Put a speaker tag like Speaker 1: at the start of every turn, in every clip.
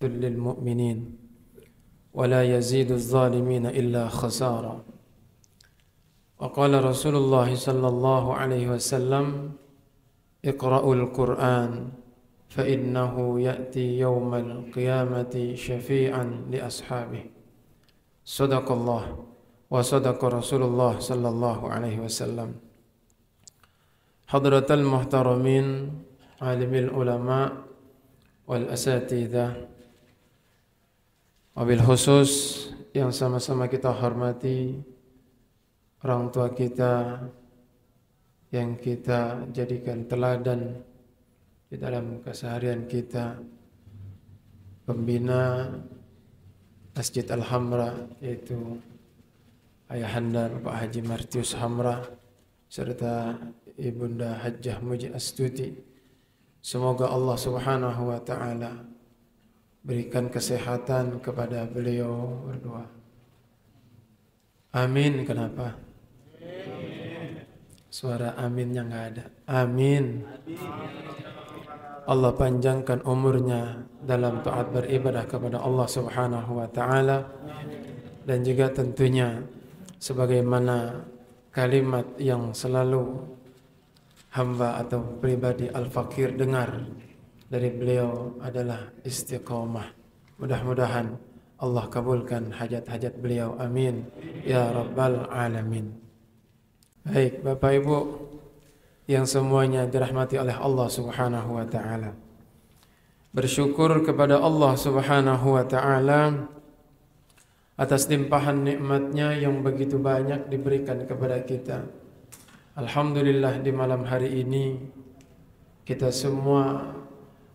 Speaker 1: للمؤمنين ولا يزيد الظالمين إلا خسارا. وقال رسول الله صلى الله عليه وسلم اقرأوا القرآن فإنه يأتي يوم القيامة شفيعا لأصحابه. صدق الله وصدق رسول الله صلى الله عليه وسلم. حضرة المحترمين عالم العلماء والأساتذة, wabil khusus yang sama-sama kita hormati orang tua kita yang kita jadikan teladan di dalam keseharian kita, pembina Masjid Al-Hamra yaitu Ayahanda Bapak Haji Martius Hamra serta Ibunda Hajjah Muji Astuti. Semoga Allah Subhanahu wa taala berikan kesehatan kepada beliau berdua. Amin. Kenapa? Suara aminnya enggak ada. Amin. Allah panjangkan umurnya dalam taat beribadah kepada Allah Subhanahu wa taala, dan juga tentunya sebagaimana kalimat yang selalu hamba atau pribadi Al-Fakir dengar dari beliau adalah istiqamah. Mudah-mudahan Allah kabulkan hajat-hajat beliau. Amin ya rabbal alamin. Baik Bapak Ibu yang semuanya dirahmati oleh Allah Subhanahu wa taala, bersyukur kepada Allah Subhanahu wa taala atas limpahan nikmatnya yang begitu banyak diberikan kepada kita. Alhamdulillah di malam hari ini kita semua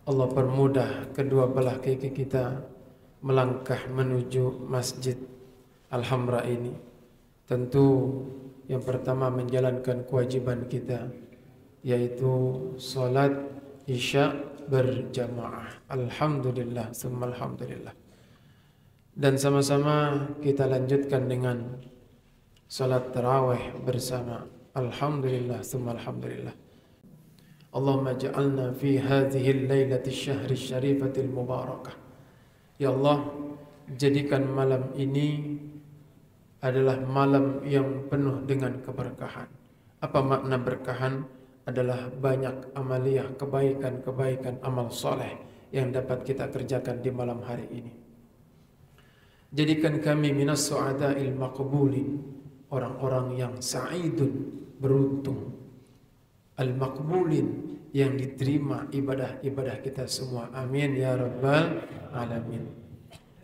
Speaker 1: Allah permudah kedua belah kaki kita melangkah menuju Masjid Al-Hamra ini. Tentu yang pertama menjalankan kewajiban kita, yaitu salat Isya berjamaah. Alhamdulillah, summa alhamdulillah. Dan sama-sama kita lanjutkan dengan salat tarawih bersama. Alhamdulillah, summa alhamdulillah. Allahumma ja'alna fi hadhihi al-lailati syahri syarifatil mubarakah. Ya Allah, jadikan malam ini adalah malam yang penuh dengan keberkahan. Apa makna berkahan? Adalah banyak amaliyah, kebaikan-kebaikan, amal soleh yang dapat kita kerjakan di malam hari ini. Jadikan kami minas su'ada'il maqbulin, orang-orang yang sa'idun, beruntung, al-maqbulin, yang diterima ibadah-ibadah kita semua. Amin ya rabbal alamin.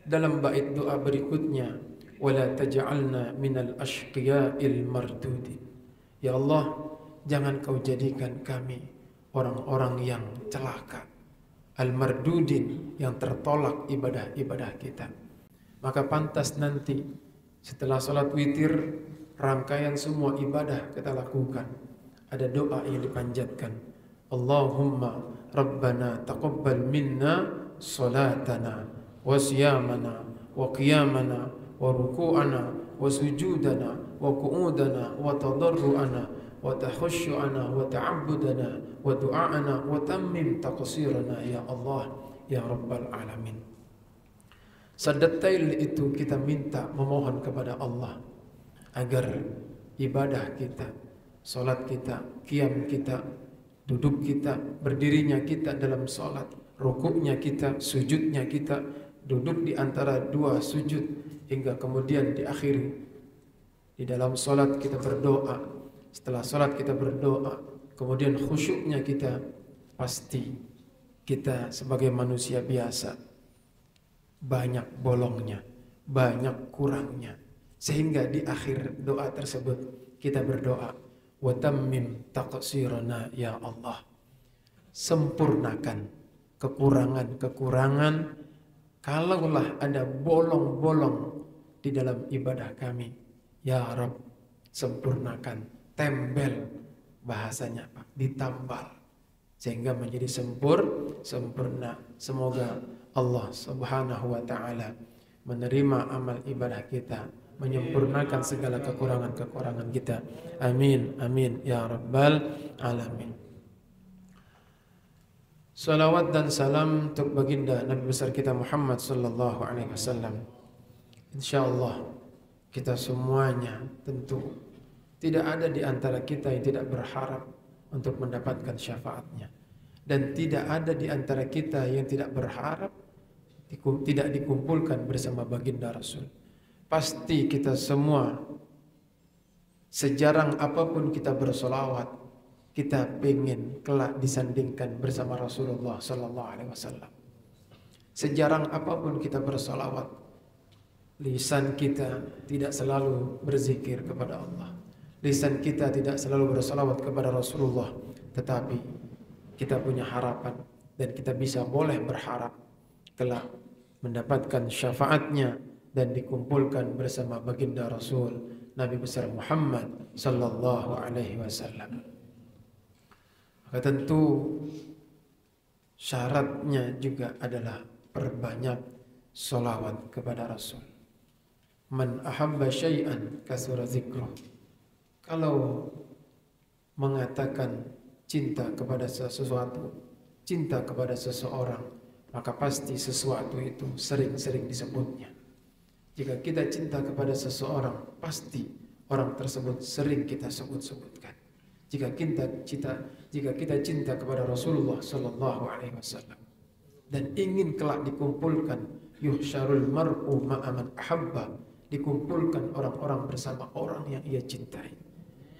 Speaker 1: Dalam bait doa berikutnya, wala taj'alna minal ashqiya'il mardudin. Ya Allah, jangan kau jadikan kami orang-orang yang celaka, al-mardudin, yang tertolak ibadah-ibadah kita. Maka pantas nanti setelah salat witir, rangkaian semua ibadah kita lakukan, ada doa yang dipanjatkan. Allahumma Rabbana taqabbal minna salatana wa siyamana wa qiyamana wa ruku'ana wa sujudana wa qu'udana wa tadarru'ana wa takhushu'ana wa ta'abbudana wa du'a'ana wa tammim taqsirana ya Allah ya Rabbal Alamin. Sedetail itu kita minta, memohon kepada Allah agar ibadah kita, salat kita, qiyam kita, duduk kita, berdirinya kita dalam salat, rukuknya kita, sujudnya kita, duduk di antara dua sujud hingga kemudian diakhiri di dalam salat kita berdoa, setelah salat kita berdoa, kemudian khusyuknya kita, pasti kita sebagai manusia biasa banyak bolongnya, banyak kurangnya, sehingga di akhir doa tersebut kita berdoa, wa tammim taqsirana ya Allah, sempurnakan kekurangan-kekurangan, kalaulah ada bolong-bolong di dalam ibadah kami, ya Rabb, sempurnakan, tempel, bahasanya Pak, ditambal sehingga menjadi sempurna. Semoga Allah Subhanahu wa taala menerima amal ibadah kita, menyempurnakan segala kekurangan-kekurangan kita. Amin, amin ya rabbal alamin. Salawat dan salam untuk baginda Nabi besar kita Muhammad sallallahu alaihi wasallam. Insyaallah kita semuanya tentu tidak ada di antara kita yang tidak berharap untuk mendapatkan syafaatnya, dan tidak ada di antara kita yang tidak berharap tidak dikumpulkan bersama baginda Rasul. Pasti kita semua, sejarang apapun kita bersolawat, kita ingin kelak disandingkan bersama Rasulullah sallallahu alaihi wasallam. Sejarang apapun kita bersolawat, lisan kita tidak selalu berzikir kepada Allah, lisan kita tidak selalu bersolawat kepada Rasulullah, tetapi kita punya harapan dan kita bisa boleh berharap kelak mendapatkan syafaatnya dan dikumpulkan bersama baginda Rasul Nabi besar Muhammad sallallahu alaihi wasallam. Maka tentu syaratnya juga adalah perbanyak solawat kepada Rasul. Man ahabba syai'an kasura zikruh. Kalau mengatakan cinta kepada sesuatu, cinta kepada seseorang, maka pasti sesuatu itu sering-sering disebutnya. Jika kita cinta kepada seseorang, pasti orang tersebut sering kita sebut-sebutkan. Jika kita cinta kepada Rasulullah sallallahu alaihi wasallam dan ingin kelak dikumpulkan, yuhsyarul mar'u ma'a man ahabba, dikumpulkan orang-orang bersama orang yang ia cintai.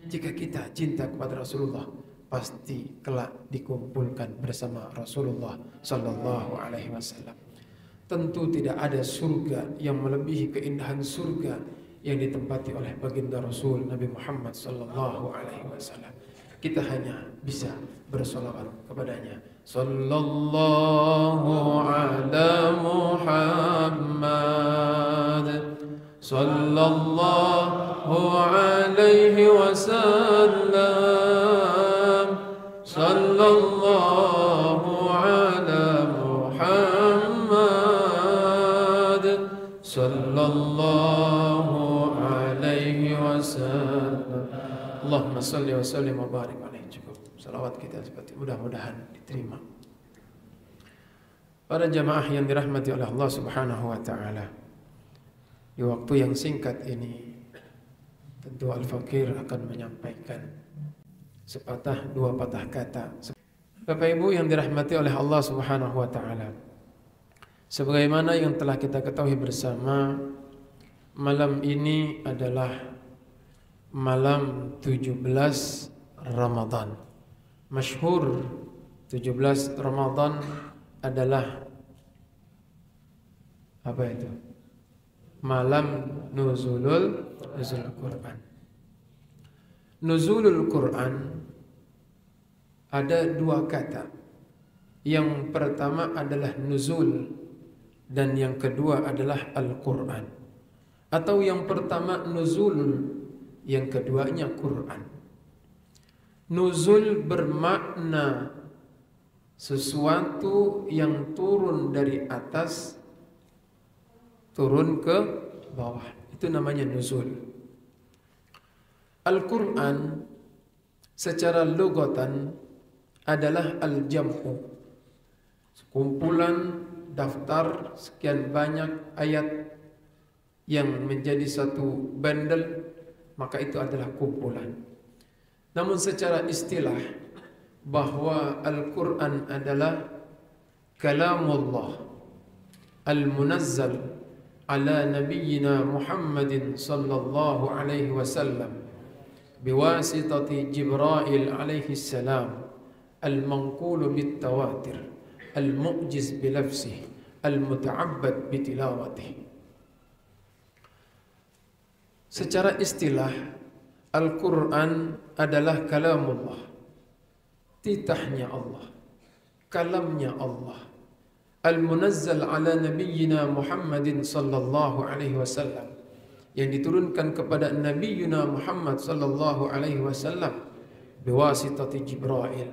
Speaker 1: Jika kita cinta kepada Rasulullah, pasti kelak dikumpulkan bersama Rasulullah sallallahu alaihi wasallam. Tentu tidak ada surga yang melebihi keindahan surga yang ditempati oleh baginda Rasul Nabi Muhammad sallallahu alaihi wasallam. Kita hanya bisa bersolawat kepadanya. Sallallahu ala Muhammad, sallallahu alaihi wasallam, sallallahu ala Muhammad, sallallahu alaihi wasallam. Allahumma salli wa sallim wa barik alaihi. Cukup salawat kita seperti mudah-mudahan diterima. Para jamaah yang dirahmati oleh Allah Subhanahu wa taala, di waktu yang singkat ini tentu Al-Fakir akan menyampaikan sepatah dua patah kata. Bapak Ibu yang dirahmati oleh Allah Subhanahu wa taala, sebagaimana yang telah kita ketahui bersama, malam ini adalah malam 17 Ramadan. Masyhur 17 Ramadan adalah apa itu? Malam Nuzulul Quran. Nuzulul Quran ada dua kata. Yang pertama adalah nuzul dan yang kedua adalah Al-Quran. Atau yang pertama nuzul, yang keduanya Quran. Nuzul bermakna sesuatu yang turun dari atas turun ke bawah. Itu namanya nuzul. Al-Quran secara lugatan adalah al-jam'u, kumpulan daftar sekian banyak ayat yang menjadi satu bundle, maka itu adalah kumpulan. Namun secara istilah, bahwa Al-Quran adalah kalamullah al-munazzal ala nabiyyina Muhammadin sallallahu alaihi wasallam biwasitati Jibril alaihi salam, al-manqulu bit-tawatir, al-mu'jiz bilafsih, al-muta'abbad bitilawatih. Secara istilah, Al-Quran adalah kalamullah, titahnya Allah, kalamnya Allah, al-munazzal ala nabiyyina Muhammadin sallallahu alaihi wasallam, yang diturunkan kepada Nabiyyuna Muhammad sallallahu alaihi wasallam biwasitati Jibril,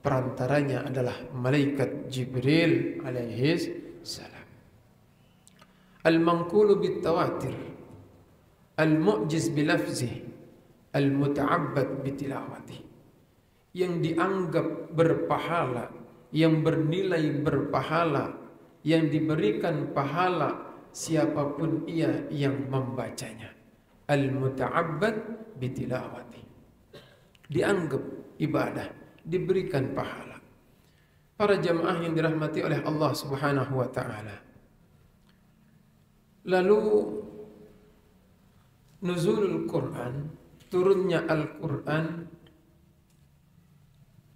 Speaker 1: perantaranya adalah malaikat Jibril alaihi salam. Al-manqulu bit-tawatir, al-mu'jiz bilafzih, al-muta'abbad bitilawati, yang dianggap berpahala, yang bernilai berpahala, yang diberikan pahala siapapun ia yang membacanya. Al-muta'abbad bitilawati, dianggap ibadah, diberikan pahala. Para jamaah yang dirahmati oleh Allah Subhanahu wa taala. Lalu nuzulul Quran, turunnya Al-Quran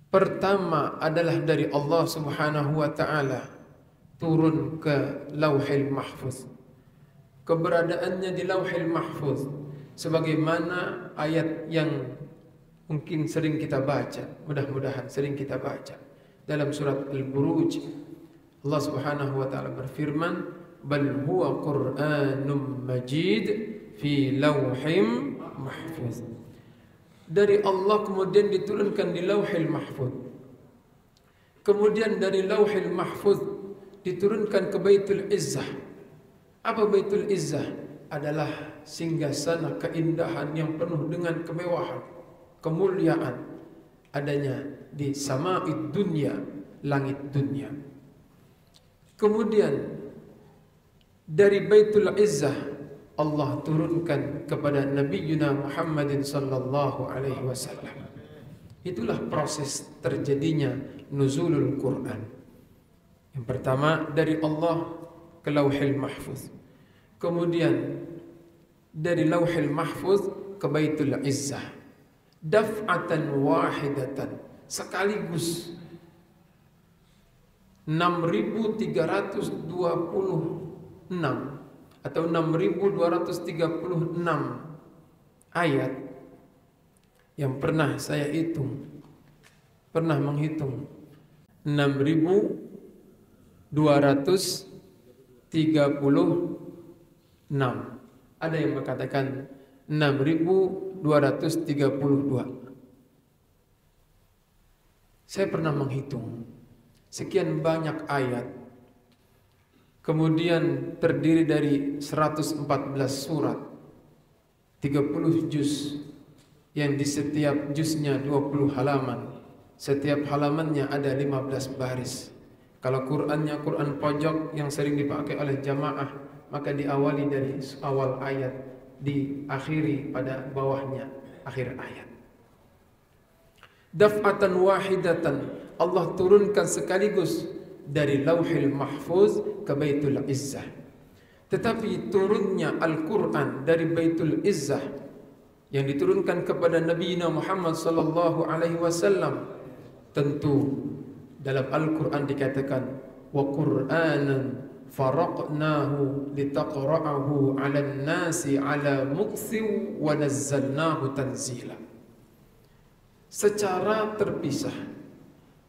Speaker 1: pertama adalah dari Allah Subhanahu wa taala, turun ke Lauhil Mahfuz. Keberadaannya di Lauhil Mahfuz sebagaimana ayat yang mungkin sering kita baca, mudah-mudahan sering kita baca dalam surat Al-Buruj. Allah Subhanahu wa taala berfirman, bal huwa Qur'anum Majid fi lauhim mahfuz. Dari Allah kemudian diturunkan di Lauhil Mahfuz. Kemudian dari Lauhil Mahfuz diturunkan ke Baitul Izzah. Apa Baitul Izzah? Adalah singgasana keindahan yang penuh dengan kemewahan, kemuliaan, adanya di sama'id dunya, langit dunia. Kemudian dari Baitul Izzah Allah turunkan kepada Nabiyyuna Muhammadin sallallahu alaihi wasallam. Itulah proses terjadinya nuzulul Quran. Yang pertama dari Allah ke Lauhil Mahfuz. Kemudian dari Lauhil Mahfuz ke Baitul Izzah. Daf'atan wahidatan, sekaligus 6.326 atau 6.236 ayat yang pernah saya hitung, pernah menghitung 6.236. Ada yang mengatakan 6.232. Saya pernah menghitung sekian banyak ayat, kemudian terdiri dari 114 surat, 30 juz, yang di setiap juznya 20 halaman. Setiap halamannya ada 15 baris. Kalau Qur'annya Qur'an pojok yang sering dipakai oleh jamaah, maka diawali dari awal ayat, diakhiri pada bawahnya akhir ayat. Daf'atan wahidatan, Allah turunkan sekaligus dari Lauhil Mahfuz ke Baitul Izzah. Tetapi turunnya Al-Quran dari Baitul Izzah yang diturunkan kepada Nabi Muhammad sallallahu alaihi wasallam, tentu dalam Al-Quran dikatakan wa Qur'anan faraqnahu litaqra'ahu 'alan nasi 'ala mukthin wa nazzalnahu tanzila. Secara terpisah,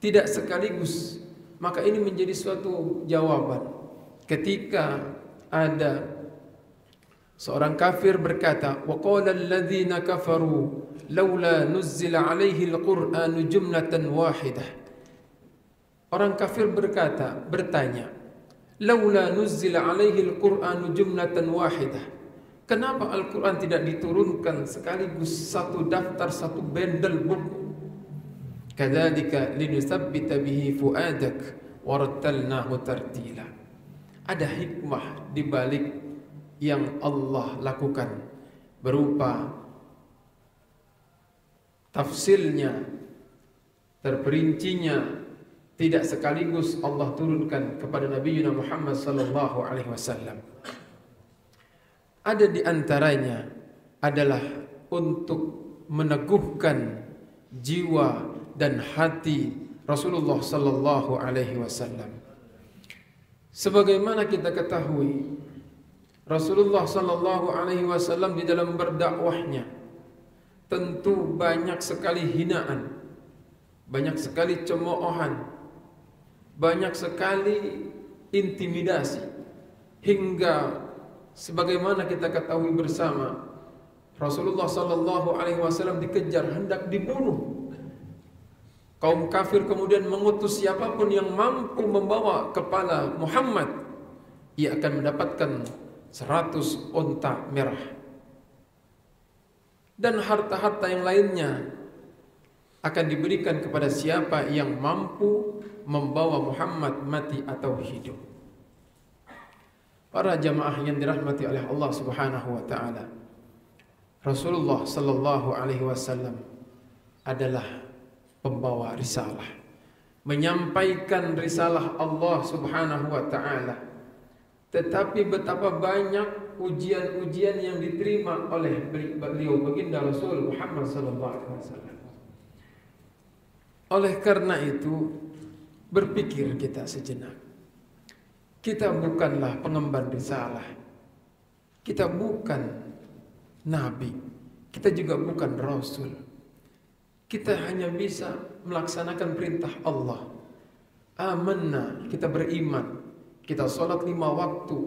Speaker 1: tidak sekaligus. Maka ini menjadi suatu jawaban ketika ada seorang kafir berkata, wa qala alladhina kafaru laula nuzzila alaihi alqur'anu jumlatan wahidah. Orang kafir bertanya, laula nuzzila alaihi alqur'anu jumlatan wahidah. Kenapa Al-Quran tidak diturunkan sekaligus satu daftar, satu bendel buku? Kadzalika linutsabbita bihi fuadak warattalnahu tartila. Ada hikmah di balik yang Allah lakukan berupa tafsilnya, terperincinya, tidak sekaligus Allah turunkan kepada Nabi Muhammad sallallahu alaihi wasallam. Ada di antaranya adalah untuk meneguhkan jiwa dan hati Rasulullah sallallahu alaihi wasallam. Sebagaimana kita ketahui, Rasulullah sallallahu alaihi wasallam di dalam berdakwahnya tentu banyak sekali hinaan, banyak sekali cemoohan, banyak sekali intimidasi, hingga sebagaimana kita ketahui bersama, Rasulullah sallallahu alaihi wasallam dikejar, hendak dibunuh. Kaum kafir kemudian mengutus siapapun yang mampu membawa kepala Muhammad, ia akan mendapatkan 100 unta merah dan harta-harta yang lainnya. akan diberikan kepada siapa yang mampu membawa Muhammad mati atau hidup. Para jamaah yang dirahmati oleh Allah Subhanahu wa taala, Rasulullah sallallahu alaihi wasallam adalah pembawa risalah, menyampaikan risalah Allah Subhanahu wa taala. Tetapi betapa banyak ujian-ujian yang diterima oleh beliau baginda Rasul Muhammad sallallahu alaihi wasallam. Oleh karena itu, berpikir kita sejenak. Kita bukanlah pengemban risalah. Kita bukan nabi. Kita juga bukan rasul. Kita hanya bisa melaksanakan perintah Allah. Amanna, kita beriman. Kita sholat 5 waktu.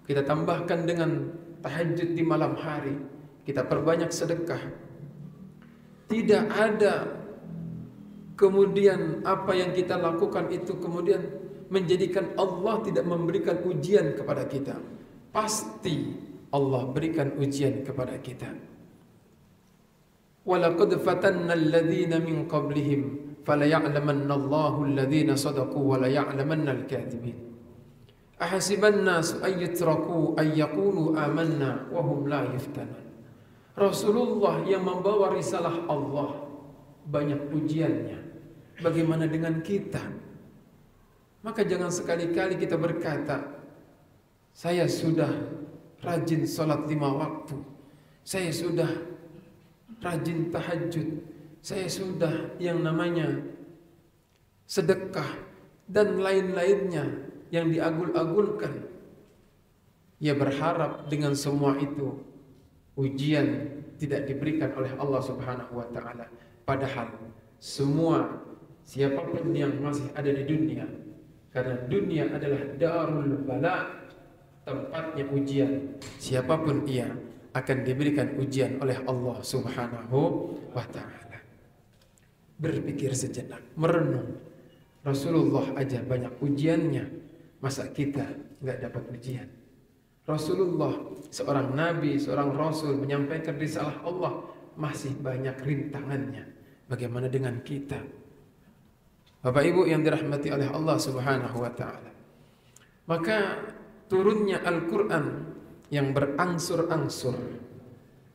Speaker 1: Kita tambahkan dengan tahajud di malam hari. Kita perbanyak sedekah. Tidak ada kemudian apa yang kita lakukan itu kemudian menjadikan Allah tidak memberikan ujian kepada kita. Pasti Allah berikan ujian kepada kita. Walaqad fatanna alladhina min qablihim falaya'lamanna Allahu alladhina sadaqu wa laya'lamanna al-kadhibin. Ahasiban nas ay yutraku ay yaqulu amanna wa hum la yuftanun. Rasulullah yang membawa risalah Allah banyak ujiannya. Bagaimana dengan kita? Maka jangan sekali-kali kita berkata, saya sudah rajin sholat 5 waktu, saya sudah rajin tahajud, saya sudah yang namanya sedekah dan lain-lainnya yang diagul-agulkan. Ia berharap dengan semua itu ujian tidak diberikan oleh Allah Subhanahu wa taala. Padahal semua siapapun yang masih ada di dunia, karena dunia adalah darul bala, tempatnya ujian. Siapapun ia akan diberikan ujian oleh Allah Subhanahu wa taala. Berpikir sejenak, merenung. Rasulullah aja banyak ujiannya. Masa kita nggak dapat ujian? Rasulullah seorang nabi, seorang rasul menyampaikan risalah Allah, masih banyak rintangannya. Bagaimana dengan kita? Bapak Ibu yang dirahmati oleh Allah Subhanahu wa taala. Maka turunnya Al-Qur'an yang berangsur-angsur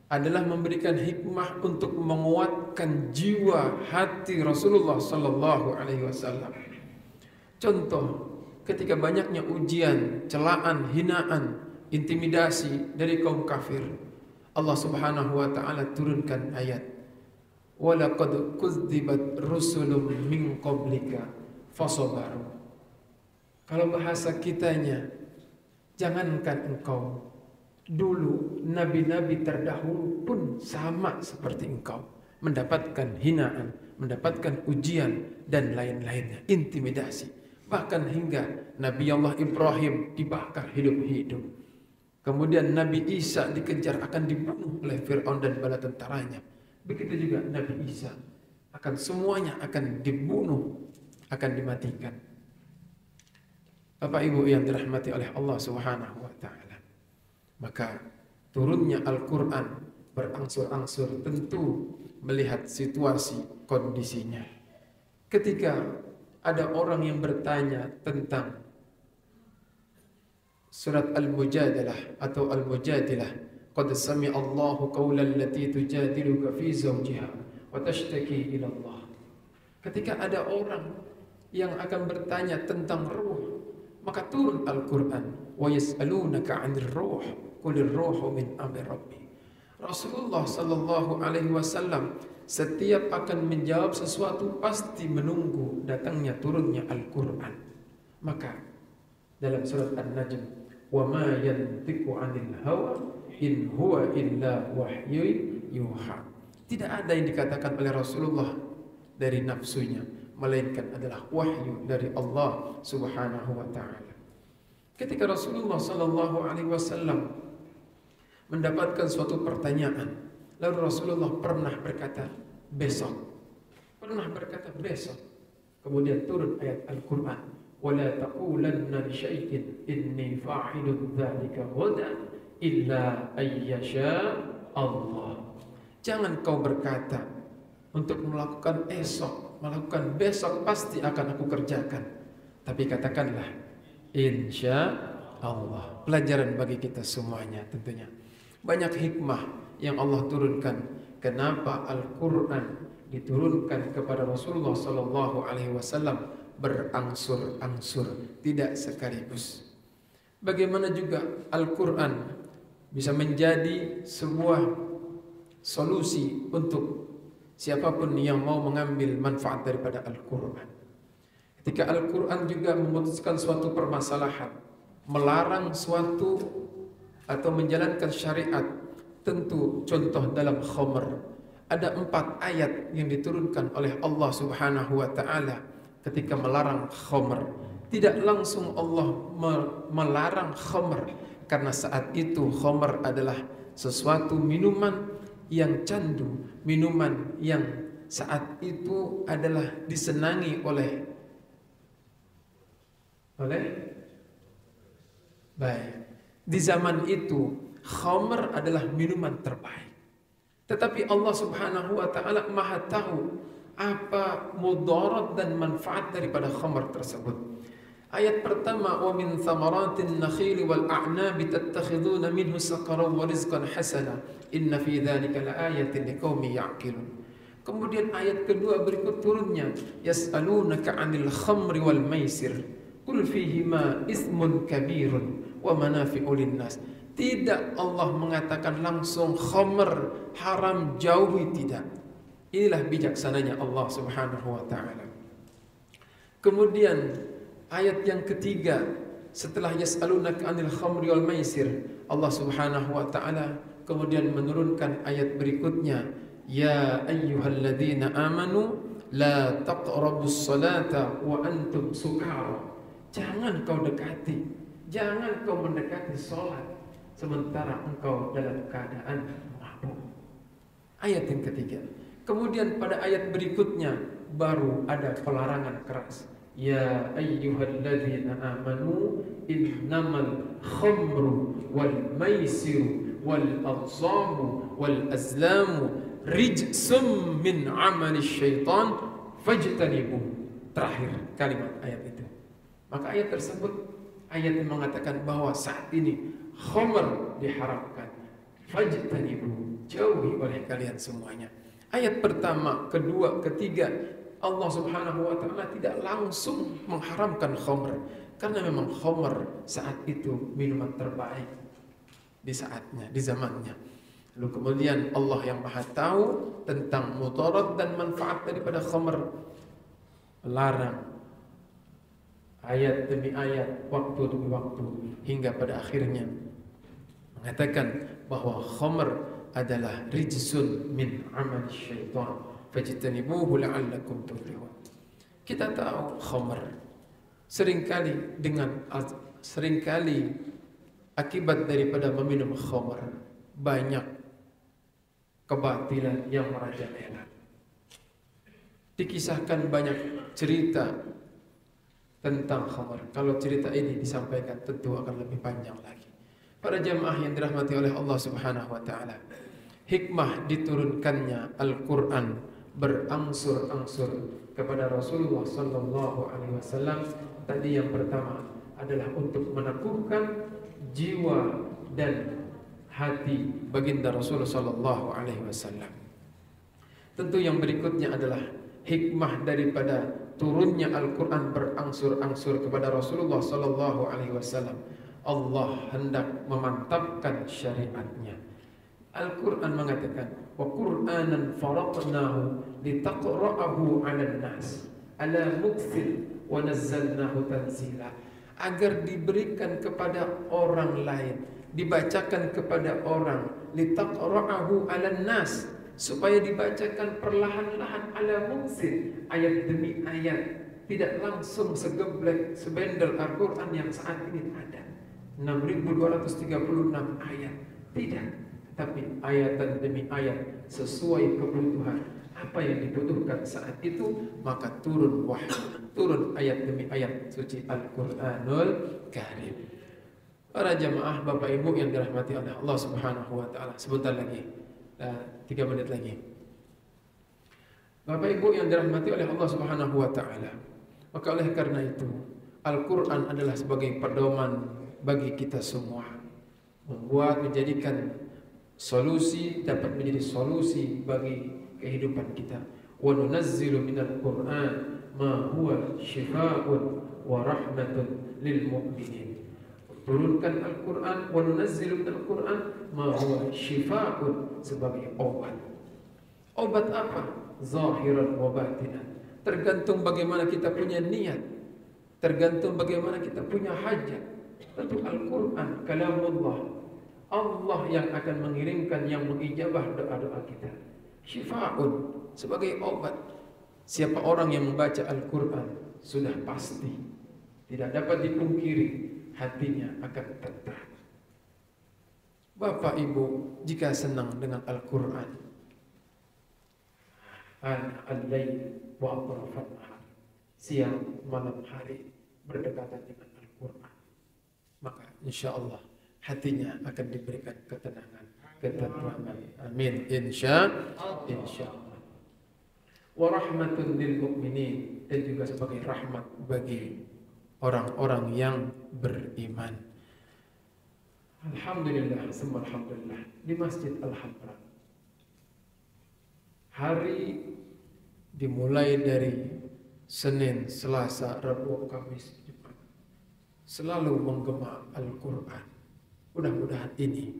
Speaker 1: adalah memberikan hikmah untuk menguatkan jiwa hati Rasulullah sallallahu alaihi wasallam. Contoh, ketika banyaknya ujian, celaan, hinaan, intimidasi dari kaum kafir, Allah Subhanahu wa taala turunkan ayat, "Walaqad kudzibat rusulun min qablika fasabaru." Kalau bahasa kitanya, jangankan engkau, dulu nabi-nabi terdahulu pun sama seperti engkau, mendapatkan hinaan, mendapatkan ujian dan lain-lainnya, intimidasi. Bahkan hingga Nabi Allah Ibrahim dibakar hidup-hidup. Kemudian Nabi Isa dikejar akan dibunuh oleh Fir'aun dan bala tentaranya. Begitu juga Nabi Isa akan semuanya akan dibunuh, akan dimatikan. Bapak Ibu yang dirahmati oleh Allah Subhanahu wa taala. Maka turunnya Al-Qur'an berangsur-angsur tentu melihat situasi kondisinya. Ketika ada orang yang bertanya tentang surat Al-Mujadalah atau Al-Mujadilah, qad sami'a Allahu qawlan allati tujadiluka fi zawjiha wa tashtaki ila Allah. Ketika ada orang yang akan bertanya tentang ruh, maka turun Al-Qur'an, wa yas'alunaka 'anir ruh qulir ruhu min amri rabbi. Rasulullah sallallahu alaihi wasallam setiap akan menjawab sesuatu pasti menunggu datangnya turunnya Al-Qur'an. Maka dalam surat An-Najm, wa ma yantiqu 'anil hawa in huwa illa wahyu yuha. Tidak ada yang dikatakan oleh Rasulullah dari nafsunya, melainkan adalah wahyu dari Allah Subhanahu wa taala. Ketika Rasulullah sallallahu alaihi wasallam mendapatkan suatu pertanyaan, lalu Rasulullah pernah berkata besok. Pernah berkata besok. Kemudian turun ayat Al-Qur'an, "Wala taqulanna li syai'in inni fa'ilun dzalika ghadan illa ayyasha Allah." Jangan kau berkata untuk melakukan esok, melakukan besok pasti akan aku kerjakan. Tapi katakanlah insya Allah. Pelajaran bagi kita semuanya tentunya. Banyak hikmah yang Allah turunkan. Kenapa Al-Quran diturunkan kepada Rasulullah Sallallahu Alaihi Wasallam berangsur-angsur, tidak sekaligus. Bagaimana juga Al-Quran bisa menjadi sebuah solusi untuk siapapun yang mau mengambil manfaat daripada Al-Quran. Ketika Al-Quran juga memutuskan suatu permasalahan, melarang suatu atau menjalankan syariat, tentu contoh dalam khamr, ada 4 ayat yang diturunkan oleh Allah Subhanahu wa Ta'ala ketika melarang khamr. Tidak langsung Allah melarang khamr, karena saat itu khamr adalah sesuatu minuman yang candu, minuman yang saat itu adalah disenangi oleh baik. Di zaman itu khamr adalah minuman terbaik. Tetapi Allah Subhanahu wa Ta'ala Maha tahu apa mudarat dan manfaat daripada khamr tersebut. Ayat pertama, wa min thamaratin nakhili wal a'nabi tattakhiduna minhu sakaran wa rizqan hasana inna fi dzalika laayatin liqaumin ya'qilun. Kemudian ayat kedua berikut turunnya, yas'alunaka 'anil khamri wal maisir qul fihima ismun kabirun wa manafi'u linnas. Tidak Allah mengatakan langsung khamr haram, jauhi, tidak. Inilah bijaksananya Allah Subhanahu wa Ta'ala. Kemudian ayat yang ketiga setelah yas'alunaka 'anil khamri wal maisir, Allah Subhanahu wa Ta'ala kemudian menurunkan ayat berikutnya, ya ayyuhalladzina amanu la taqrabus salata wa antum sukara. Jangan kau dekati, jangan kau mendekati salat sementara engkau dalam keadaan mabuk. Ayat yang ketiga. Kemudian pada ayat berikutnya baru ada pelarangan keras. Ya ayyuhalladzina amanu innamal khamru wal maisiru wal ansabu wal azlamu rijsum min amali syaitan fajtanibu. Terakhir kalimat ayat itu. Maka ayat tersebut ayat yang mengatakan bahwa saat ini khamr diharamkan. Fajtanibu, jauhi oleh kalian semuanya. Ayat pertama, kedua, ketiga, Allah Subhanahu wa Ta'ala tidak langsung mengharamkan khamr, karena memang khamr saat itu minuman terbaik di saatnya, di zamannya. Lalu kemudian Allah yang Maha tahu tentang mudarat dan manfaat daripada khamr melarang ayat demi ayat, waktu demi waktu, hingga pada akhirnya mengatakan bahwa khamr adalah rijsun min amal syaitan fajtanibuhu la'allakum tuflihun. Kita tahu khamr seringkali akibat daripada meminum khamr banyak kebatilan yang merajalela. Dikisahkan banyak cerita tentang khamr. Kalau cerita ini disampaikan tentu akan lebih panjang lagi. Para jamaah yang dirahmati oleh Allah Subhanahu wa Ta'ala, hikmah diturunkannya Al-Quran berangsur-angsur kepada Rasulullah Sallallahu Alaihi Wasallam. Tadi yang pertama adalah untuk meneguhkan jiwa dan hati baginda Rasulullah Sallallahu Alaihi Wasallam. Tentu yang berikutnya adalah hikmah daripada turunnya Al-Quran berangsur-angsur kepada Rasulullah Sallallahu Alaihi Wasallam. Allah hendak memantapkan syariatnya. Al-Quran mengatakan, wa Qur'anan faraqnahu litaqra'ahu 'alan nas 'ala mukthil wa nazzalnahu tanzila. Agar diberikan kepada orang lain, dibacakan kepada orang, litaqra'ahu 'alan nas, supaya dibacakan perlahan-lahan, 'ala mukthil, ayat demi ayat, tidak langsung segeblek sebendel Al-Quran yang saat ini ada 6.236 ayat, tidak, tapi ayat demi ayat sesuai kebutuhan apa yang dibutuhkan saat itu, maka turun wahyu, turun ayat demi ayat suci Al-Quranul Karim. Para jamaah Bapak Ibu yang dirahmati oleh Allah Subhanahu wa Ta'ala, sebentar lagi, 3 menit lagi. Bapak Ibu yang dirahmati oleh Allah Subhanahu wa taala. Maka oleh karena itu, Al-Qur'an adalah sebagai pedoman bagi kita semua. Menjadikan solusi, dapat menjadi solusi bagi kehidupan kita. Wa nunazzilu minal Qur'an ma huwa syifaa'un wa rahmatun lil mu'minin. Turunkan Al-Qur'an, wa nunazzilu minal Qur'an ma huwa syifaa'un, sebagai obat. Obat apa? Zahiran wa batinan. Tergantung bagaimana kita punya niat, tergantung bagaimana kita punya hajat. Tentu Al-Quran kalamullah, Allah yang akan mengirimkan, yang mengijabah doa-doa kita. Syifa'un, sebagai obat. Siapa orang yang membaca Al-Quran, sudah pasti tidak dapat dipungkiri, hatinya akan tenteram. Bapak Ibu, jika senang dengan Al-Quran, al-lail wa atrafan nahar, siang malam hari berdekatan dengan Al-Quran, maka insyaallah hatinya akan diberikan ketenangan, ketentraman. Amin. Insyaallah. Wa rahmatun lil mu'minin, dan juga sebagai rahmat bagi orang-orang yang beriman. Alhamdulillah, semua alhamdulillah, di Masjid Al-Hamra hari dimulai dari Senin, Selasa, Rabu, Kamis, Jumat selalu menggema Al-Quran. Mudah-mudahan ini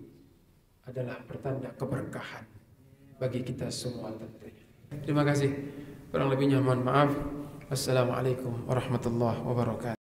Speaker 1: adalah pertanda keberkahan bagi kita semua tentunya. Terima kasih. Kurang lebihnya mohon maaf. Assalamualaikum warahmatullahi wabarakatuh.